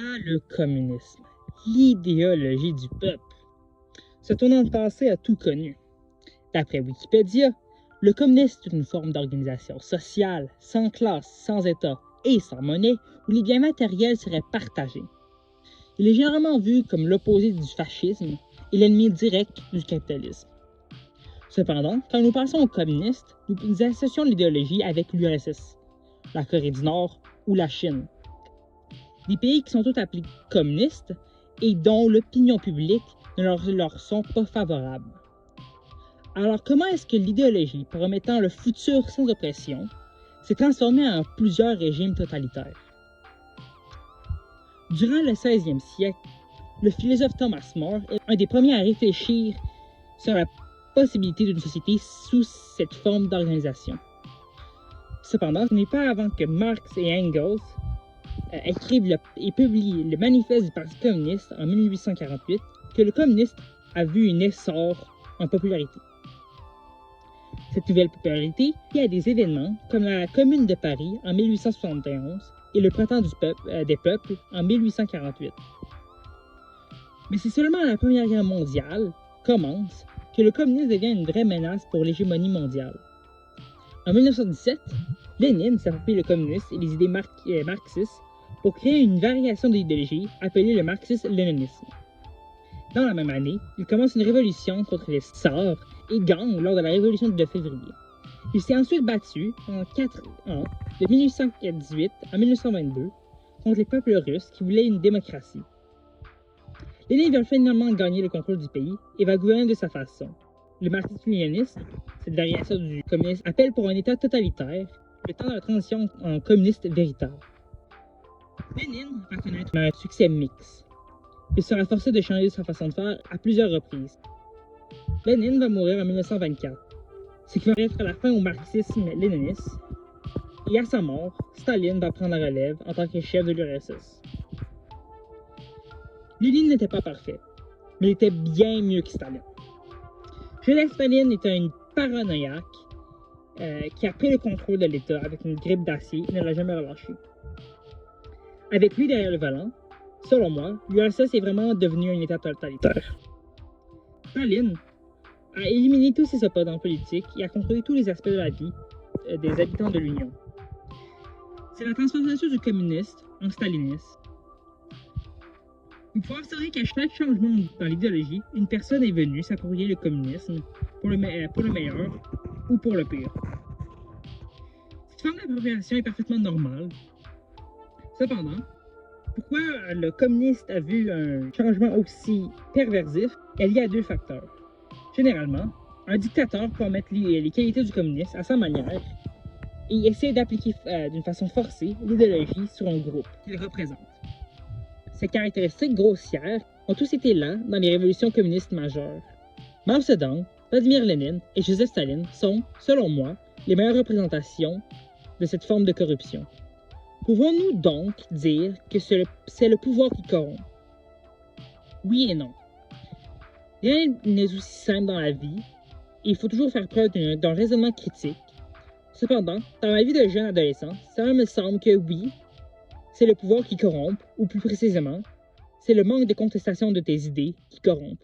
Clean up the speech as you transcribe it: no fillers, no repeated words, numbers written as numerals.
Le communisme, l'idéologie du peuple. Ce tournant de passé a tout connu. D'après Wikipédia, le communisme est une forme d'organisation sociale, sans classe, sans État et sans monnaie, où les biens matériels seraient partagés. Il est généralement vu comme l'opposé du fascisme et l'ennemi direct du capitalisme. Cependant, quand nous pensons aux communistes, nous associons l'idéologie avec l'URSS, la Corée du Nord ou la Chine. Des pays qui sont tous appelés communistes et dont l'opinion publique ne leur sont pas favorables. Alors comment est-ce que l'idéologie promettant le futur sans oppression s'est transformée en plusieurs régimes totalitaires? Durant le 16e siècle, le philosophe Thomas More est un des premiers à réfléchir sur la possibilité d'une société sous cette forme d'organisation. Cependant, ce n'est pas avant que Marx et Engels écrivent et publient le manifeste du Parti communiste en 1848 que le communisme a vu un essor en popularité. Cette nouvelle popularité liée à des événements comme la Commune de Paris en 1871 et le Printemps des peuples en 1848. Mais c'est seulement la Première Guerre mondiale commence que le communisme devient une vraie menace pour l'hégémonie mondiale. En 1917, Lénine s'approprie le communisme et les idées marxistes pour créer une variation de l'idéologie appelée le marxisme-léninisme. Dans la même année, il commence une révolution contre les tsars et gagne lors de la révolution de février. Il s'est ensuite battu pendant 4 ans, de 1818 à 1922, contre les peuples russes qui voulaient une démocratie. Lénine va finalement gagner le contrôle du pays et va gouverner de sa façon. Le marxisme-léninisme, cette variation du communisme, appelle pour un État totalitaire le temps de la transition en communiste véritable. Lénine va connaître un succès mixte. Il sera forcé de changer sa façon de faire à plusieurs reprises. Lénine va mourir en 1924, ce qui va être la fin au marxisme-léninisme, et à sa mort, Staline va prendre la relève en tant que chef de l'URSS. Lénine n'était pas parfait, mais il était bien mieux que Staline. Joseph Staline était un paranoïaque qui a pris le contrôle de l'État avec une grippe d'acier et ne l'a jamais relâché. Avec lui derrière le volant, selon moi, l'URSS est vraiment devenu un État totalitaire. Staline a éliminé tous ses opposants politiques et a contrôlé tous les aspects de la vie des habitants de l'Union. C'est la transformation du communiste en stalinisme. Il faut observer qu'à chaque changement dans l'idéologie, une personne est venue s'approprier le communisme pour le meilleur ou pour le pire. Cette forme d'appropriation est parfaitement normale. Cependant, pourquoi le communiste a vu un changement aussi perversif est lié à deux facteurs. Généralement, un dictateur peut mettre les qualités du communisme à sa manière et essayer d'appliquer d'une façon forcée l'idéologie sur un groupe qu'il représente. Ces caractéristiques grossières ont tous été là dans les révolutions communistes majeures. Mao Zedong, Vladimir Lénine et Joseph Staline sont, selon moi, les meilleures représentations de cette forme de corruption. Pouvons-nous donc dire que c'est le pouvoir qui corrompt? Oui et non. Rien n'est aussi simple dans la vie, et il faut toujours faire preuve d'un raisonnement critique. Cependant, dans ma vie de jeune adolescent, ça me semble que oui, c'est le pouvoir qui corrompt, ou plus précisément, c'est le manque de contestation de tes idées qui corrompt.